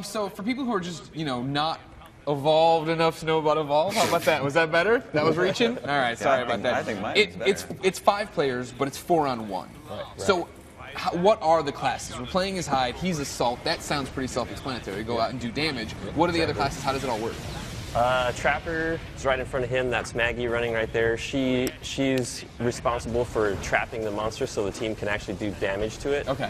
So for people who are just, not evolved enough to know about Evolve, how about that? Was that better? That was reaching? All right, sorry about that. I think mine is better. It's 5 players, but it's 4-on-1. Right. So what are the classes? We're playing as Hyde, he's Assault. That sounds pretty self-explanatory. Go out and do damage. What are the other classes? How does it all work? Trapper is right in front of him. That's Maggie running right there. She's responsible for trapping the monster so the team can actually do damage to it. Okay.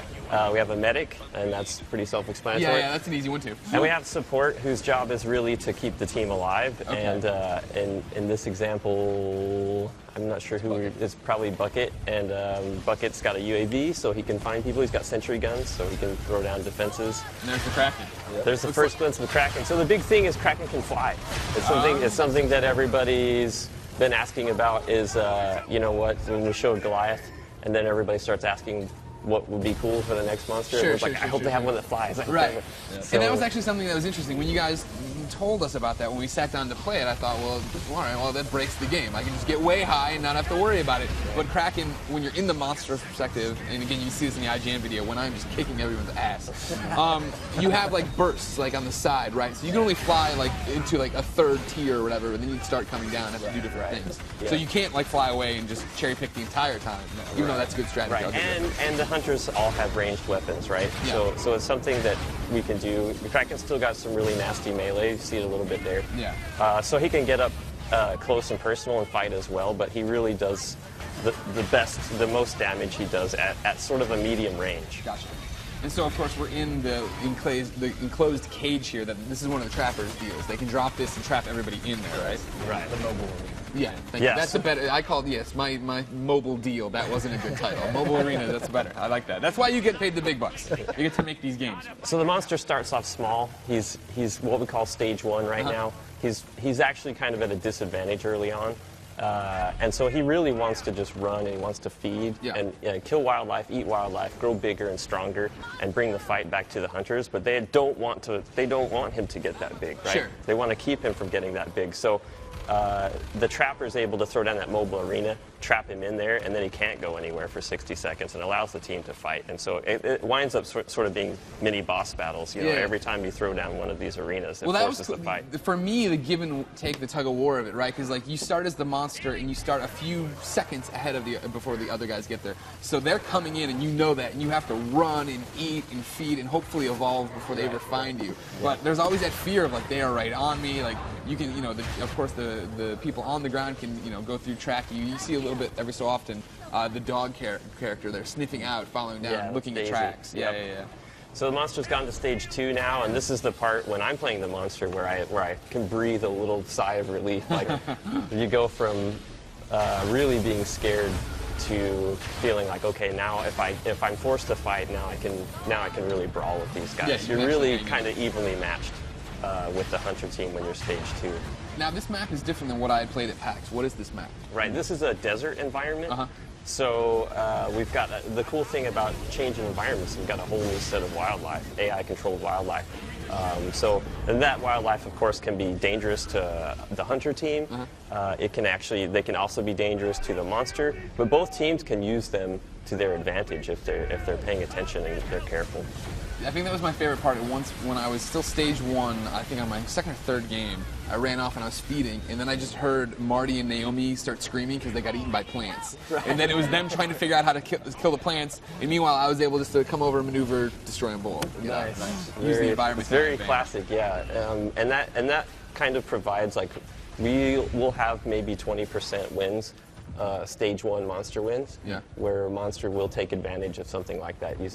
We have a medic, and that's pretty self-explanatory. Yeah, that's an easy one too. And we have support, whose job is really to keep the team alive. Okay. And in this example, I'm not sure who it's probably Bucket, and Bucket's got a UAV, so he can find people. He's got sentry guns, so he can throw down defenses. And there's the Kraken. There's the first glimpse of the Kraken. So the big thing is Kraken can fly. It's something that everybody's been asking about. Is when we showed Goliath, and then everybody starts asking what would be cool for the next monster. I hope they have one that flies. Right. So, and that was actually something that was interesting. When you guys told us about that, when we sat down to play it, I thought, well, all right, well, that breaks the game. I can just get way high and not have to worry about it. But Kraken, when you're in the monster's perspective, and again, you see this in the IGN video, when I'm just kicking everyone's ass, you have like bursts like on the side, right? So you can only fly like into like a third tier or whatever, and then you start coming down and have to do different things. Yeah. So you can't like fly away and just cherry pick the entire time, even though that's a good strategy. Right, and the hunters all have ranged weapons, right? Yeah. So it's something that we can do. The Kraken's still got some really nasty melee. You see it a little bit there. Yeah. So he can get up close and personal and fight as well, but he really does the most damage he does at sort of a medium range. Gotcha. And so, of course, we're in the enclosed cage here. That this is one of the trappers' deals. They can drop this and trap everybody in there, right? Right. The mobile arena. Yeah. Thank you. That's a better. I called my mobile deal. That wasn't a good title. Mobile arena. That's better. I like that. That's why you get paid the big bucks. You get to make these games. So the monster starts off small. He's what we call stage 1 right now. He's actually kind of at a disadvantage early on. And so he really wants to just run and he wants to feed and kill wildlife, eat wildlife, grow bigger and stronger, and bring the fight back to the hunters. But they don't want him to get that big, right? Sure. They want to keep him from getting that big. So the trapper's able to throw down that mobile arena, trap him in there, and then he can't go anywhere for 60 seconds and allows the team to fight. And so it winds up sort of being mini boss battles. Every time you throw down one of these arenas, it forces the fight. For me, the give and take, the tug of war of it, right? Because like you start as the monster and you start a few seconds ahead of before the other guys get there. So they're coming in and you know that, and you have to run and eat and feed and hopefully evolve before they ever find you. But there's always that fear of like they are right on me. Like you can, of course the people on the ground can, go through track you. You see a little bit every so often the dog character there sniffing out, following down, looking at tracks. Yeah. So the monster's gone to stage 2 now, and this is the part when I'm playing the monster where I can breathe a little sigh of relief. Like you go from really being scared to feeling like, okay, now if I'm forced to fight, now I can really brawl with these guys. Yeah, you're really kind of evenly matched with the hunter team when you're stage 2. Now this map is different than what I had played at PAX. What is this map? Right, this is a desert environment. So we've got the cool thing about changing environments. We've got a whole new set of wildlife, AI-controlled wildlife. And that wildlife, of course, can be dangerous to the hunter team. They can also be dangerous to the monster. But both teams can use them to their advantage if they're paying attention and if they're careful. I think that was my favorite part. Once when I was still stage 1, I think on my second or third game, I ran off and I was feeding, and then I just heard Marty and Naomi start screaming because they got eaten by plants. Right. And then it was them trying to figure out how to kill the plants, and meanwhile I was able just to come over and maneuver, destroy them both. Nice. Use the environment. It's very classic, yeah. And that kind of provides, like, we will have maybe 20% wins. Stage 1 monster wins, where monster will take advantage of something like that. You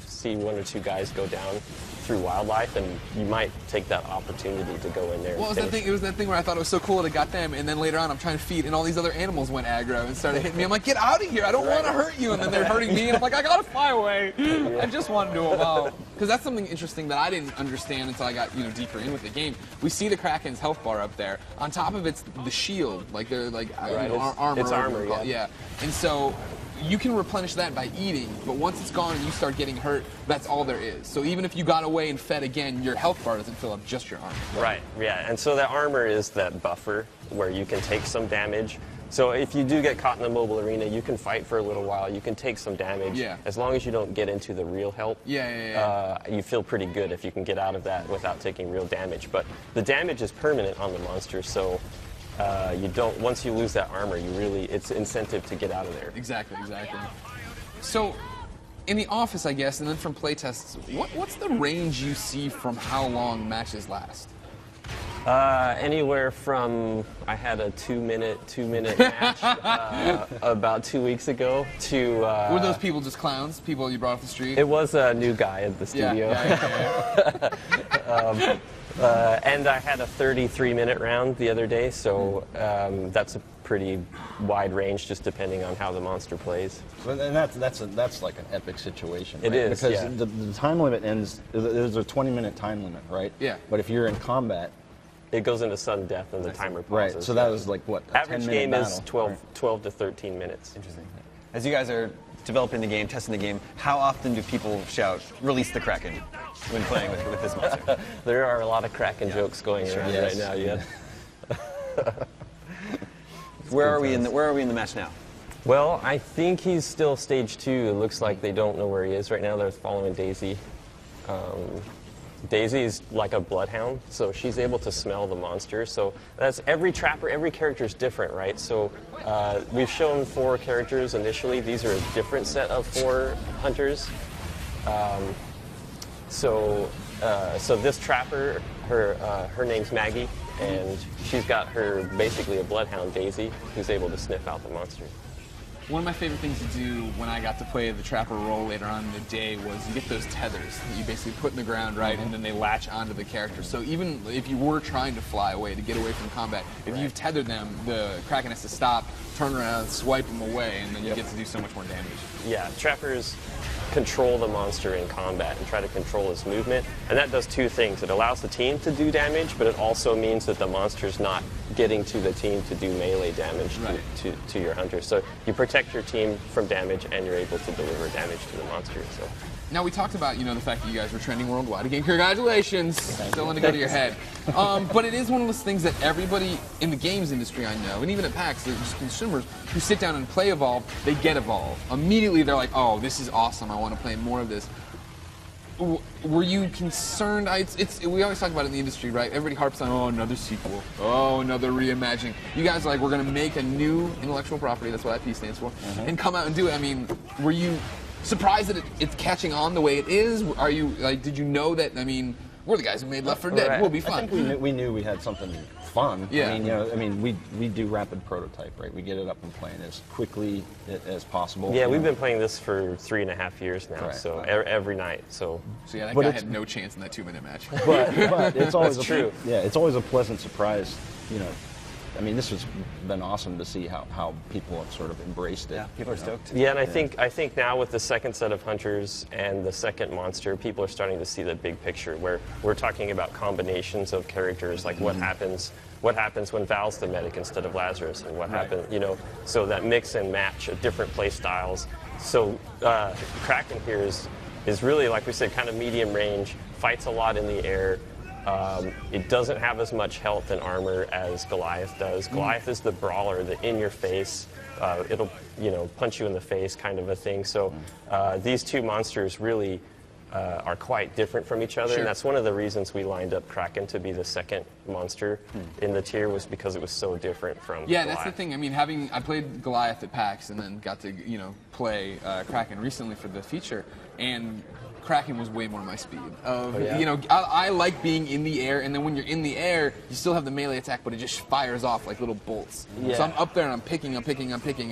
see 1 or 2 guys go down through wildlife, and you might take that opportunity to go in there. Well, it was that thing where I thought it was so cool that it got them, and then later on I'm trying to feed, and all these other animals went aggro and started hitting me. I'm like, get out of here! I don't want to hurt you, and then they're hurting me, and I'm like, I gotta fly away. I just wanted to evolve. Because that's something interesting that I didn't understand until I got deeper in with the game. We see the Kraken's health bar up there. On top of it's the shield, like they're like armor. It's armor, yeah. And so you can replenish that by eating, but once it's gone and you start getting hurt, that's all there is. So even if you got away and fed again, your health bar doesn't fill up, just your armor. Right, yeah. And so the armor is that buffer where you can take some damage. So if you do get caught in the mobile arena, you can fight for a little while. You can take some damage. Yeah. As long as you don't get into the real help. You feel pretty good if you can get out of that without taking real damage. But the damage is permanent on the monster, so you don't. Once you lose that armor, it's incentive to get out of there. Exactly. So, in the office, I guess, and then from playtests, what's the range you see from how long matches last? Anywhere from, I had a two-minute match about 2 weeks ago to... Were those people just clowns? People you brought off the street? It was a new guy at the studio. And I had a 33-minute round the other day, so that's a pretty wide range, just depending on how the monster plays. And that's like an epic situation. It right? is, because yeah. the time limit ends. There's a 20-minute time limit, right? Yeah. But if you're in combat, it goes into sudden death and the timer pauses. right? So that was like what? A Average 10-minute game battle, is 12, right? 12 to 13 minutes. Interesting. As you guys are developing the game, testing the game, how often do people shout, "Release the Kraken," when playing with this monster? There are a lot of Kraken jokes going around right now. Yeah. Where are we in the match now? Well, I think he's still stage 2. It looks like they don't know where he is right now. They're following Daisy. Daisy is like a bloodhound, so she's able to smell the monster. So that's every trapper, every character is different, right? So we've shown 4 characters initially. These are a different set of 4 hunters. So this trapper, her name's Maggie, and she's got her basically a bloodhound, Daisy, who's able to sniff out the monster. One of my favorite things to do when I got to play the trapper role later on in the day was you get those tethers that you basically put in the ground, right, and then they latch onto the character. So even if you were trying to fly away, to get away from combat, if you've tethered them, the Kraken has to stop, turn around, swipe them away, and then you get to do so much more damage. Yeah, trappers control the monster in combat and try to control its movement, and that does 2 things. It allows the team to do damage, but it also means that the monster's not getting to the team to do melee damage to your hunter. So you protect your team from damage, and you're able to deliver damage to the monster. So. Now, we talked about, the fact that you guys were trending worldwide. Again, congratulations. Don't let it go to your head. But it is one of those things that everybody in the games industry I know, and even at PAX, they're just consumers who sit down and play Evolve, they get Evolve. Immediately, they're like, oh, this is awesome. I want to play more of this. Were you concerned? We always talk about it in the industry, right? Everybody harps on, oh, another sequel. Oh, another reimagining. You guys are like, we're going to make a new intellectual property, that's what IP stands for, and come out and do it. I mean, were you surprised that it's catching on the way it is? Are you, did you know that, we're the guys who made Left 4 Dead, we'll be fun. I think we knew we had something fun. Yeah. We do rapid prototype, right? We get it up and playing as quickly as possible. Yeah, we've been playing this for 3.5 years now, Right. so every night. So yeah, that But guy it's- had no chance in that 2-minute match. But it's always true. It's always a pleasant surprise. This has been awesome to see how people have sort of embraced it. Yeah, people are stoked. Yeah, and I think now with the second set of hunters and the second monster, people are starting to see the big picture where we're talking about combinations of characters, like what happens when Val's the medic instead of Lazarus, and what happens, so that mix and match of different play styles. So Kraken here is really, like we said, kind of medium range, fights a lot in the air. It doesn't have as much health and armor as Goliath does. Goliath is the brawler, the in-your-face, it'll punch you in the face kind of a thing. So these 2 monsters really are quite different from each other, Sure. and that's one of the reasons we lined up Kraken to be the second monster in the tier, was because it was so different from Yeah, Goliath. that's the thing. I played Goliath at PAX and then got to play Kraken recently for the feature, and Kraken was way more my speed. I like being in the air, and then when you're in the air, you still have the melee attack, but it just fires off like little bolts. Yeah. So I'm up there and I'm picking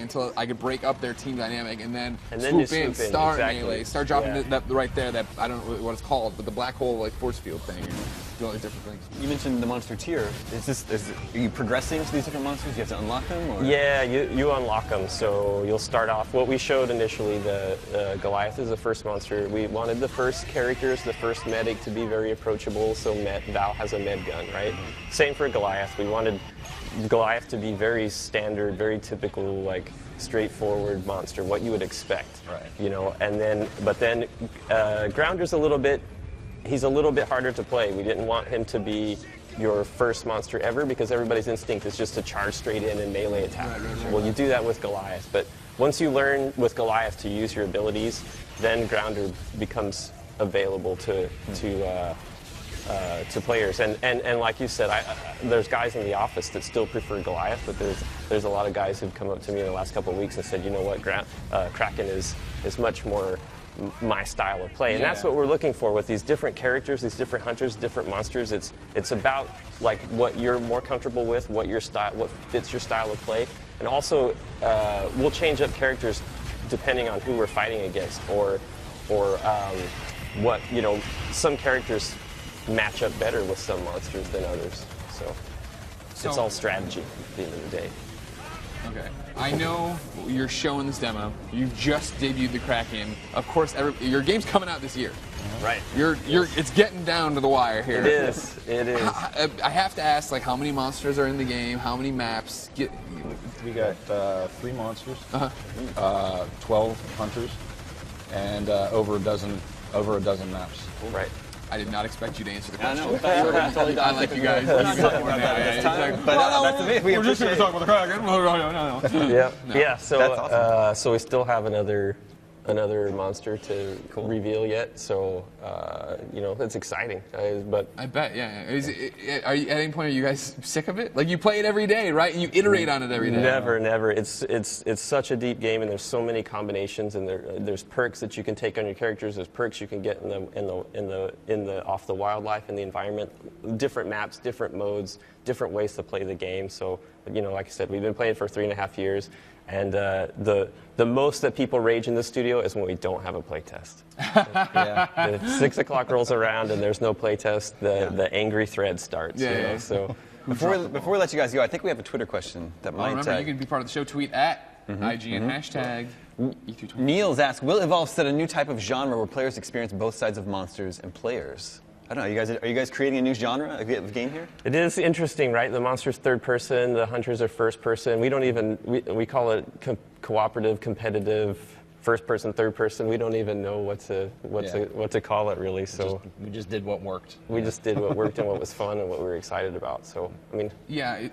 until I could break up their team dynamic, and then you swoop swoop in, in, start exactly. melee, start dropping Yeah. that right there. That I don't know what it's called, but the black hole force field thing, and do all these different things. You mentioned the monster tier. Are you progressing to these different monsters? You have to unlock them? Or? Yeah, you unlock them. So you'll start off. What we showed initially, the Goliath is the first monster. We wanted the first characters, the first medic, to be very approachable. So Val has a med gun, right? Same for Goliath. We wanted Goliath to be very standard, very typical, straightforward monster, what you would expect. Right. But then Grounder's he's a little bit harder to play. We didn't want him to be your first monster ever, because everybody's instinct is just to charge straight in and melee attack. Well, you do that with Goliath, but once you learn with Goliath to use your abilities, then Grounder becomes available to players. And like you said, there's guys in the office that still prefer Goliath, but there's a lot of guys who've come up to me in the last couple of weeks and said, you know what, Kraken is much more my style of play. And that's what we're looking for with these different characters, these different hunters, different monsters. It's about like what you're more comfortable with, what fits your style of play. And also, we'll change up characters depending on who we're fighting against, or what, you know, some characters match up better with some monsters than others. So it's all strategy at the end of the day. Okay. I know you're showing this demo. You just debuted the Kraken. Of course, your game's coming out this year. Right. It's getting down to the wire here. It is. It is. I have to ask, like, how many monsters are in the game? How many maps? We got 3 monsters, 12 hunters, and over a dozen maps. Right. I did not expect you to answer the I question. know. We're totally I like you guys. We're not talking about that this time, but that's amazing. We're just going to talk about the Kraken. Yeah. No. Yeah. So That's awesome. so we still have another monster to reveal yet. So you know, it's exciting. But I bet, yeah. Are you, at any point, are you guys sick of it? Like, you play it every day, right? And you iterate on it every day. Never. It's such a deep game, and there's so many combinations, and there's perks that you can take on your characters. There's perks you can get in the off the wildlife, in the environment, different maps, different modes, different ways to play the game. So, you know, like I said, we've been playing for 3.5 years. And the most that people rage in the studio is when we don't have a play test. If 6 o'clock rolls around and there's no play test, the angry thread starts. Yeah, you know? yeah. So Before we let you guys go, I think we have a Twitter question that might. Remember, you can be part of the show. Tweet at IGN hashtag E320. Niels asks, will Evolve set a new type of genre where players experience both sides of monsters and players? I don't know. Are you guys creating a new genre of game here? it is interesting, right? The monster's third person, the hunters are first person. We don't even we call it cooperative, competitive, first person, third person. We don't even know what to call it really. So We just did what worked. we just did what worked and what was fun and what we were excited about. So I mean, Yeah,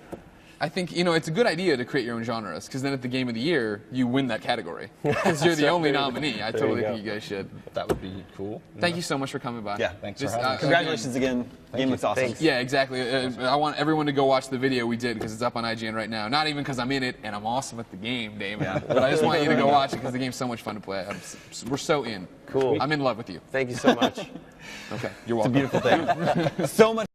I think, you know, it's a good idea to create your own genres, because then at the game of the year, you win that category. Because you're the only nominee. I totally think you guys should. That would be cool. Thank you so much for coming by. Yeah, thanks for having us. Congratulations again. Game looks awesome. Thanks. Yeah, exactly. I want everyone to go watch the video we did, because it's up on IGN right now. Not even because I'm in it and I'm awesome at the game, Damon. But I just want you to go watch it because the game's so much fun to play. We're so in. Cool. I'm in love with you. thank you so much. Okay, you're welcome. It's a beautiful thing. So much.